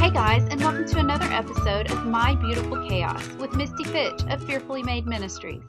Hey guys, and welcome to another episode of My Beautiful Chaos with Misty Fitch of Fearfully Made Ministries.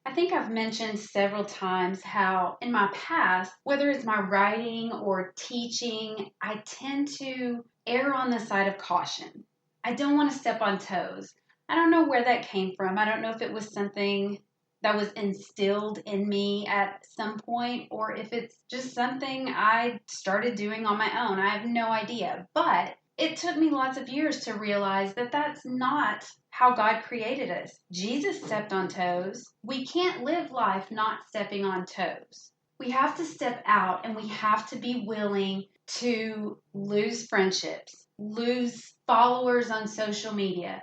I think I've mentioned several times how in my past, whether it's my writing or teaching, I tend to err on the side of caution. I don't want to step on toes. I don't know where that came from. I don't know if it was something that was instilled in me at some point or if it's just something I started doing on my own. I have no idea. But it took me lots of years to realize that that's not how God created us. Jesus stepped on toes. We can't live life not stepping on toes. We have to step out and we have to be willing to lose friendships, lose followers on social media.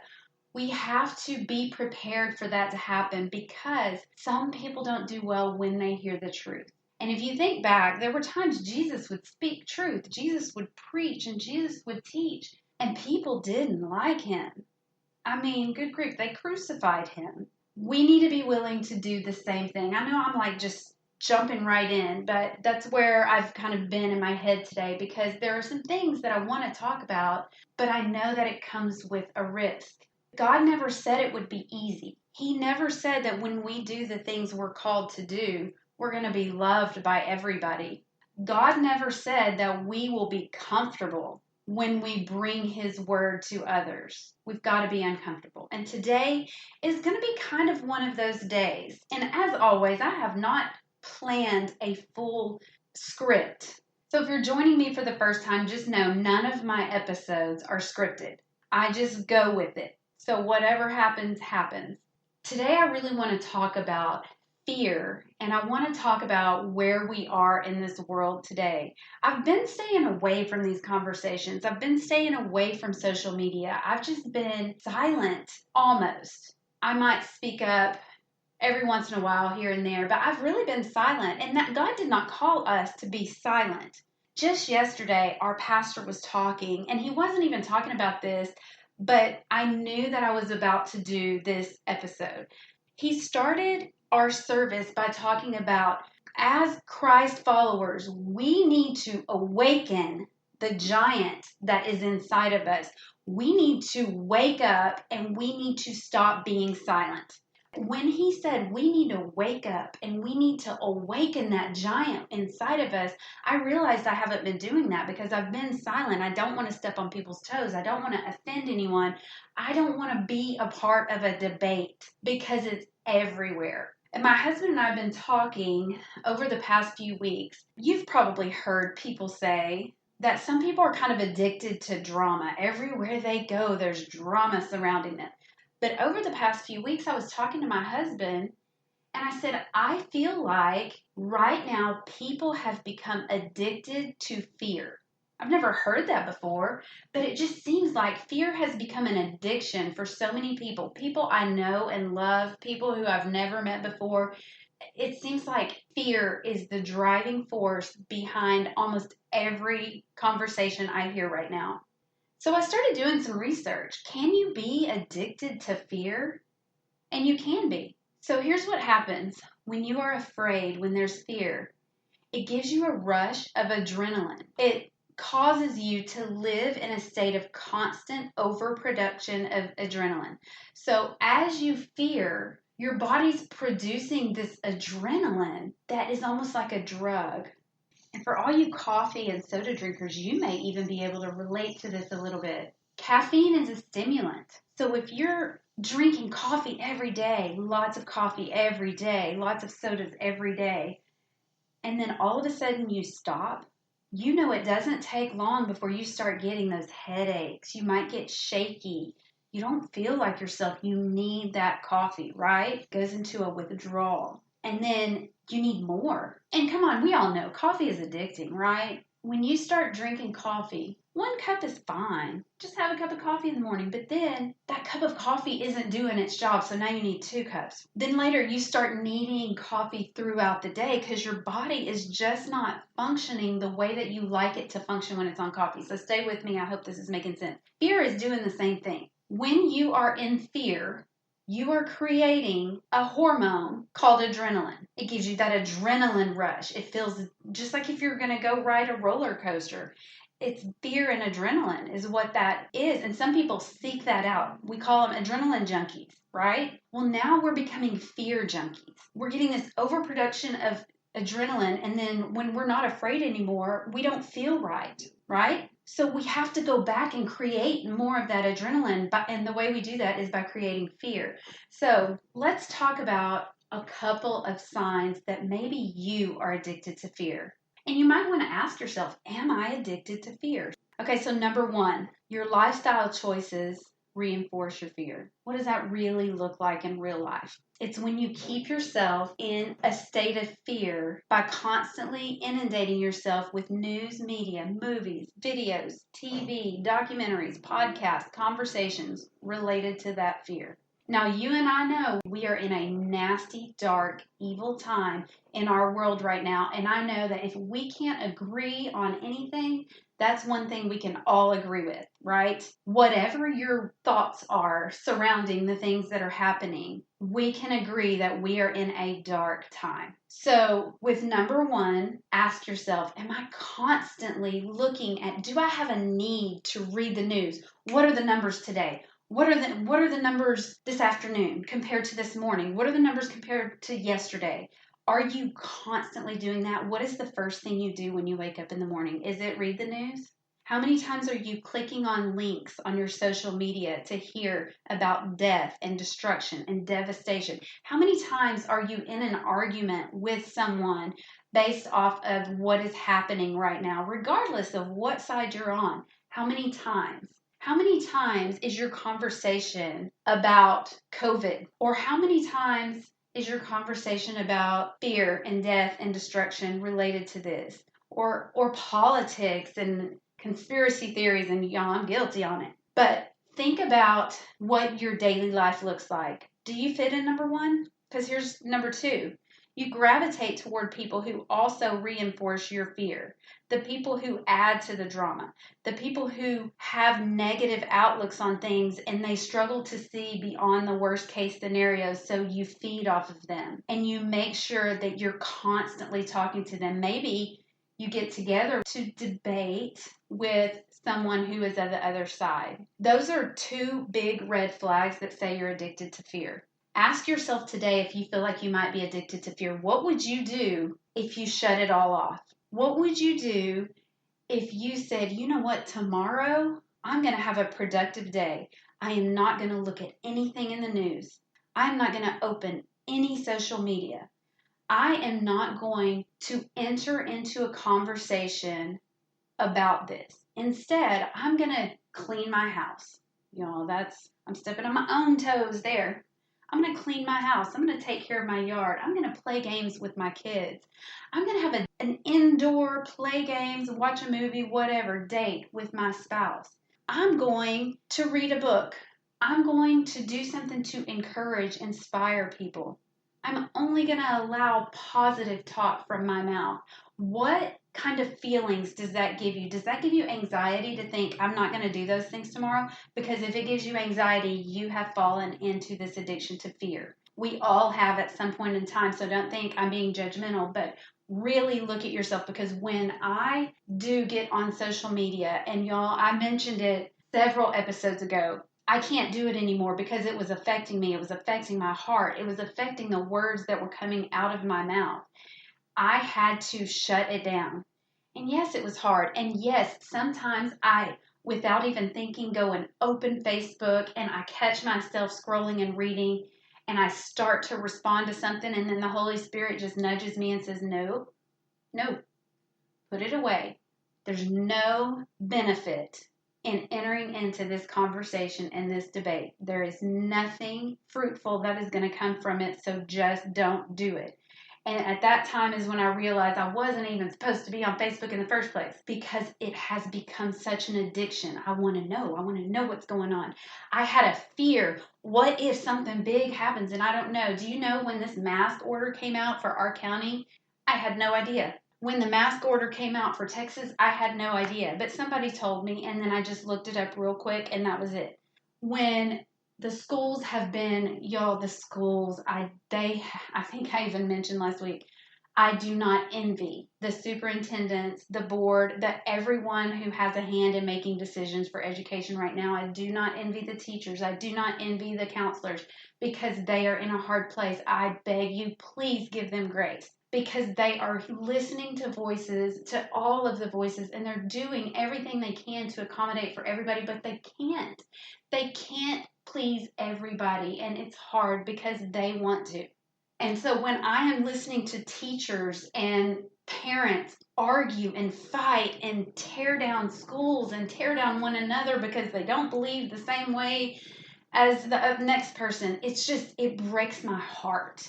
We have to be prepared for that to happen because some people don't do well when they hear the truth. And if you think back, there were times Jesus would speak truth, Jesus would preach, and Jesus would teach, and people didn't like him. I mean, good grief, they crucified him. We need to be willing to do the same thing. I know I'm like just jumping right in, but that's where I've kind of been in my head today because there are some things that I want to talk about, but I know that it comes with a risk. God never said it would be easy. He never said that when we do the things we're called to do, we're going to be loved by everybody. God never said that we will be comfortable when we bring his word to others. We've got to be uncomfortable. And today is going to be kind of one of those days. And as always, I have not planned a full script. So if you're joining me for the first time, just know none of my episodes are scripted. I just go with it. So whatever happens, happens. Today I really want to talk about fear, and I want to talk about where we are in this world today. I've been staying away from these conversations. I've been staying away from social media. I've just been silent, almost. I might speak up every once in a while here and there, but I've really been silent, and that God did not call us to be silent. Just yesterday, our pastor was talking, and he wasn't even talking about this, but I knew that I was about to do this episode. He started our service by talking about, as Christ followers, we need to awaken the giant that is inside of us. We need to wake up and we need to stop being silent. When he said we need to wake up and we need to awaken that giant inside of us, I realized I haven't been doing that because I've been silent. I don't want to step on people's toes. I don't want to offend anyone. I don't want to be a part of a debate because it's everywhere. And my husband and I have been talking over the past few weeks. You've probably heard people say that some people are kind of addicted to drama. Everywhere they go, there's drama surrounding them. But over the past few weeks, I was talking to my husband, and I said, I feel like right now people have become addicted to fear. I've never heard that before, but it just seems like fear has become an addiction for so many people. People I know and love, people who I've never met before. It seems like fear is the driving force behind almost every conversation I hear right now. So I started doing some research. Can you be addicted to fear? And you can be. So here's what happens when you are afraid, when there's fear. It gives you a rush of adrenaline. It causes you to live in a state of constant overproduction of adrenaline. So as you fear, your body's producing this adrenaline that is almost like a drug. And for all you coffee and soda drinkers, you may even be able to relate to this a little bit. Caffeine is a stimulant. So if you're drinking coffee every day, lots of coffee every day, lots of sodas every day, and then all of a sudden you stop, you know it doesn't take long before you start getting those headaches. You might get shaky. You don't feel like yourself. You need that coffee, right? It goes into a withdrawal. And then you need more. And come on, we all know coffee is addicting, right? When you start drinking coffee, 1 cup is fine. Just have a cup of coffee in the morning. But then that cup of coffee isn't doing its job, so now you need 2 cups. Then later you start needing coffee throughout the day because your body is just not functioning the way that you like it to function when it's on coffee. So stay with me. I hope this is making sense. Fear is doing the same thing. When you are in fear, you are creating a hormone called adrenaline. It gives you that adrenaline rush. It feels just like if you're going to go ride a roller coaster. It's fear and adrenaline is what that is. And some people seek that out. We call them adrenaline junkies, right? Well, now we're becoming fear junkies. We're getting this overproduction of adrenaline. And then when we're not afraid anymore, we don't feel right, right? So we have to go back and create more of that adrenaline. And the way we do that is by creating fear. So let's talk about a couple of signs that maybe you are addicted to fear. And you might want to ask yourself, am I addicted to fear? Okay, so number one, your lifestyle choices reinforce your fear. What does that really look like in real life? It's when you keep yourself in a state of fear by constantly inundating yourself with news, media, movies, videos, TV, documentaries, podcasts, conversations related to that fear. Now, you and I know we are in a nasty, dark, evil time in our world right now. And I know that if we can't agree on anything, that's one thing we can all agree with, right? Whatever your thoughts are surrounding the things that are happening, we can agree that we are in a dark time. So, with number one, ask yourself, am I constantly looking at, do I have a need to read the news? What are the numbers today? What are the numbers this afternoon compared to this morning? What are the numbers compared to yesterday? Are you constantly doing that? What is the first thing you do when you wake up in the morning? Is it read the news? How many times are you clicking on links on your social media to hear about death and destruction and devastation? How many times are you in an argument with someone based off of what is happening right now, regardless of what side you're on? How many times? How many times is your conversation about COVID? Or how many times is your conversation about fear and death and destruction related to this? Or politics and conspiracy theories, and y'all, I'm guilty on it. But think about what your daily life looks like. Do you fit in number one? Because here's number two. You gravitate toward people who also reinforce your fear, the people who add to the drama, the people who have negative outlooks on things and they struggle to see beyond the worst case scenarios, so you feed off of them and you make sure that you're constantly talking to them. Maybe you get together to debate with someone who is of the other side. Those are two big red flags that say you're addicted to fear. Ask yourself today, if you feel like you might be addicted to fear, what would you do if you shut it all off? What would you do if you said, you know what, tomorrow I'm going to have a productive day. I am not going to look at anything in the news. I'm not going to open any social media. I am not going to enter into a conversation about this. Instead, I'm going to clean my house. I'm stepping on my own toes there. I'm going to clean my house. I'm going to take care of my yard. I'm going to play games with my kids. I'm going to have an indoor play games, watch a movie, whatever, date with my spouse. I'm going to read a book. I'm going to do something to encourage, inspire people. I'm only going to allow positive talk from my mouth. What kind of feelings does that give you? Does that give you anxiety to think, I'm not going to do those things tomorrow? Because if it gives you anxiety, you have fallen into this addiction to fear. We all have at some point in time, so don't think I'm being judgmental, but really look at yourself, because when I do get on social media, and y'all, I mentioned it several episodes ago, I can't do it anymore because it was affecting me. It was affecting my heart. It was affecting the words that were coming out of my mouth. I had to shut it down. And yes, it was hard. And yes, sometimes I, without even thinking, go and open Facebook and I catch myself scrolling and reading and I start to respond to something, and then the Holy Spirit just nudges me and says, no, put it away. There's no benefit in entering into this conversation and this debate. There is nothing fruitful that is going to come from it, so just don't do it. And at that time is when I realized I wasn't even supposed to be on Facebook in the first place, because it has become such an addiction. I want to know what's going on. I had a fear. What if something big happens and I don't know? Do you know when this mask order came out for our county? I had no idea. When the mask order came out for Texas, I had no idea. But somebody told me, and then I just looked it up real quick, and that was it. When the schools have been, y'all, the schools, I think I even mentioned last week, I do not envy the superintendents, the board, everyone who has a hand in making decisions for education right now. I do not envy the teachers. I do not envy the counselors because they are in a hard place. I beg you, please give them grace because they are listening to voices, to all of the voices, and they're doing everything they can to accommodate for everybody, but they can't. They can't please everybody, and it's hard because they want to. And so when I am listening to teachers and parents argue and fight and tear down schools and tear down one another because they don't believe the same way as the next person, it breaks my heart.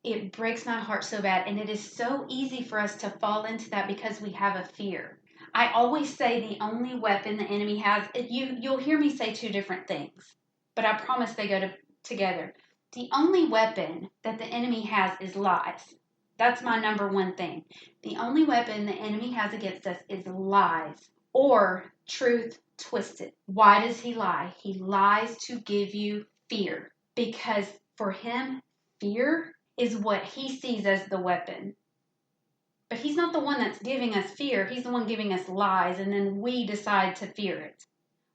It breaks my heart so bad. And it is so easy for us to fall into that because we have a fear. I always say the only weapon the enemy has, you'll hear me say two different things, but I promise they go together. The only weapon that the enemy has is lies. That's my number one thing. The only weapon the enemy has against us is lies or truth twisted. Why does he lie? He lies to give you fear because for him, fear is what he sees as the weapon. But he's not the one that's giving us fear. He's the one giving us lies, and then we decide to fear it.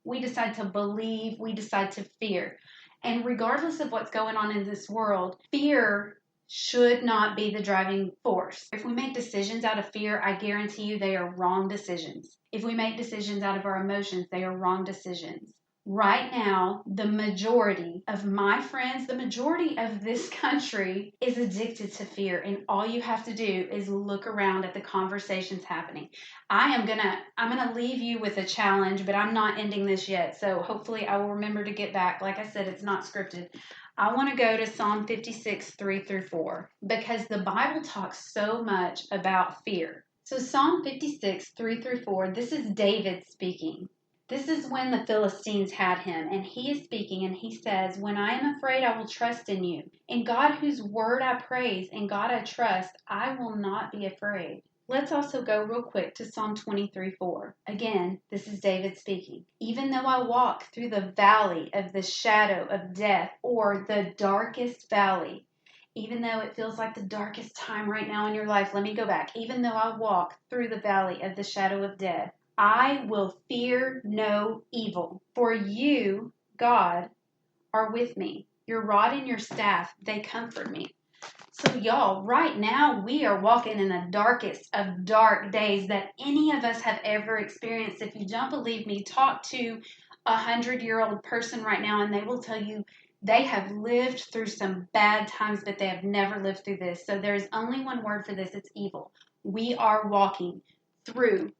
We decide to believe. We decide to fear. And regardless of what's going on in this world, fear should not be the driving force. If we make decisions out of fear, I guarantee you they are wrong decisions. If we make decisions out of our emotions, they are wrong decisions. Right now, the majority of my friends, the majority of this country is addicted to fear. And all you have to do is look around at the conversations happening. I'm gonna leave you with a challenge, but I'm not ending this yet. So hopefully I will remember to get back. Like I said, it's not scripted. I want to go to Psalm 56, 3-4, because the Bible talks so much about fear. So Psalm 56, 3-4, this is David speaking. This is when the Philistines had him, and he is speaking, and he says, "When I am afraid, I will trust in you. In God whose word I praise, in God I trust, I will not be afraid." Let's also go real quick to Psalm 23:4. Again, this is David speaking. "Even though I walk through the valley of the shadow of death," or the darkest valley, even though it feels like the darkest time right now in your life, let me go back. Even though I walk through the valley of the shadow of death, I will fear no evil, for you, God, are with me. Your rod and your staff, they comfort me. So y'all, right now we are walking in the darkest of dark days that any of us have ever experienced. If you don't believe me, talk to 100-year-old person right now and they will tell you they have lived through some bad times, but they have never lived through this. So there's only one word for this, it's evil. We are walking through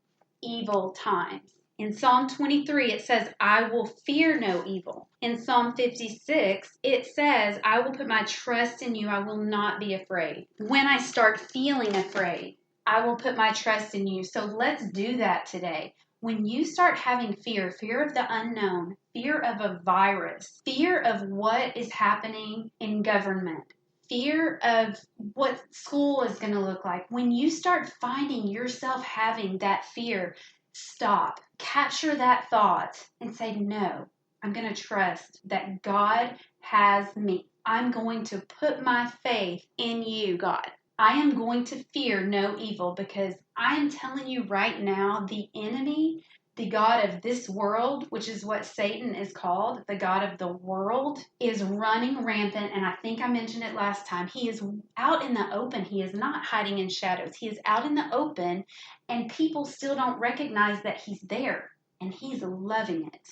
evil times. In Psalm 23, it says, "I will fear no evil." In Psalm 56, it says, "I will put my trust in you. I will not be afraid." When I start feeling afraid, I will put my trust in you. So let's do that today. When you start having fear of the unknown, fear of a virus, fear of what is happening in government, fear of what school is going to look like, when you start finding yourself having that fear, stop, capture that thought, and say, "No, I'm going to trust that God has me. I'm going to put my faith in you, God. I am going to fear no evil," because I am telling you right now, the enemy, the God of this world, which is what Satan is called, the God of the world, is running rampant. And I think I mentioned it last time. He is out in the open. He is not hiding in shadows. He is out in the open, and people still don't recognize that he's there, and he's loving it.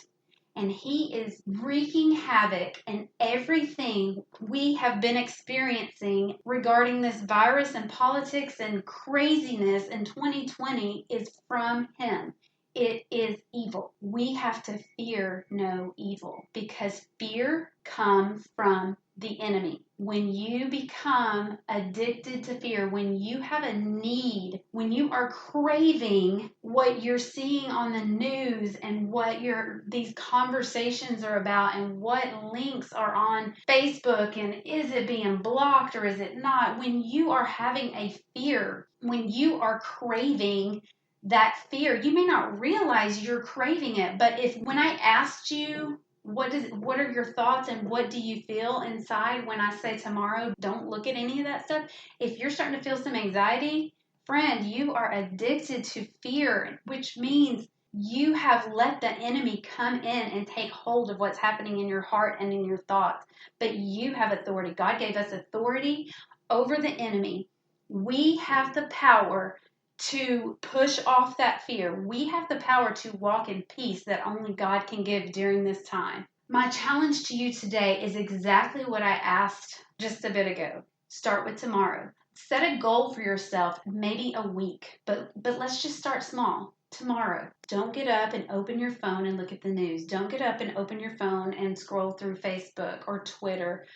And he is wreaking havoc, and everything we have been experiencing regarding this virus and politics and craziness in 2020 is from him. It is evil. We have to fear no evil because fear comes from the enemy. When you become addicted to fear, when you have a need, when you are craving what you're seeing on the news and what these conversations are about and what links are on Facebook and is it being blocked or is it not, when you are having a fear, when you are craving that fear, you may not realize you're craving it, but when I asked you What are your thoughts and what do you feel inside when I say tomorrow? Don't look at any of that stuff. If you're starting to feel some anxiety, friend, you are addicted to fear, which means you have let the enemy come in and take hold of what's happening in your heart and in your thoughts. But you have authority. God gave us authority over the enemy. We have the power to push off that fear. We have the power to walk in peace that only God can give during this time. My challenge to you today is exactly what I asked just a bit ago. Start with tomorrow. Set a goal for yourself, maybe a week, but let's just start small. Tomorrow, don't get up and open your phone and look at the news. Don't get up and open your phone and scroll through Facebook or Twitter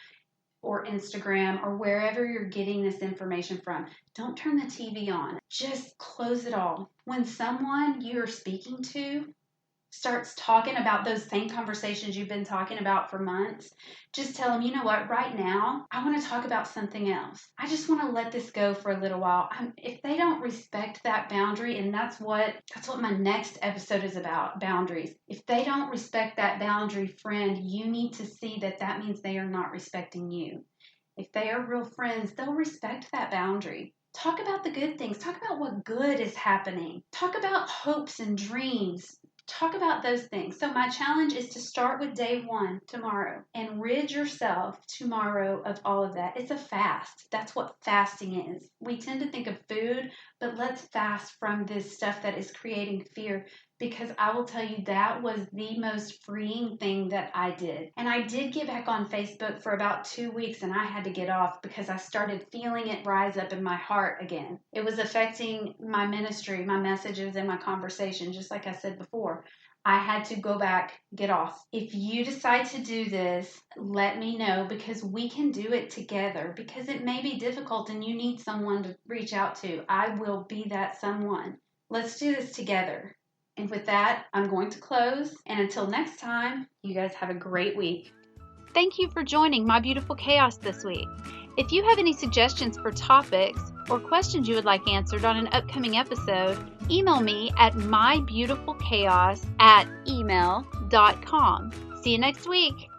or Instagram or wherever you're getting this information from. Don't turn the TV on. Just close it all. When someone you're speaking to starts talking about those same conversations you've been talking about for months, just tell them, you know what, right now, I want to talk about something else. I just want to let this go for a little while. If they don't respect that boundary, and that's what my next episode is about, boundaries. If they don't respect that boundary, friend, you need to see that means they are not respecting you. If they are real friends, they'll respect that boundary. Talk about the good things. Talk about what good is happening. Talk about hopes and dreams. Talk about those things. So my challenge is to start with day 1 tomorrow and rid yourself tomorrow of all of that. It's a fast. That's what fasting is. We tend to think of food, but let's fast from this stuff that is creating fear, because I will tell you that was the most freeing thing that I did. And I did get back on Facebook for about 2 weeks and I had to get off because I started feeling it rise up in my heart again. It was affecting my ministry, my messages, and my conversation, just like I said before. I had to go back, get off. If you decide to do this, let me know, because we can do it together, because it may be difficult and you need someone to reach out to. I will be that someone. Let's do this together. And with that, I'm going to close. And until next time, you guys have a great week. Thank you for joining My Beautiful Chaos this week. If you have any suggestions for topics or questions you would like answered on an upcoming episode, email me at mybeautifulchaos@email.com. See you next week.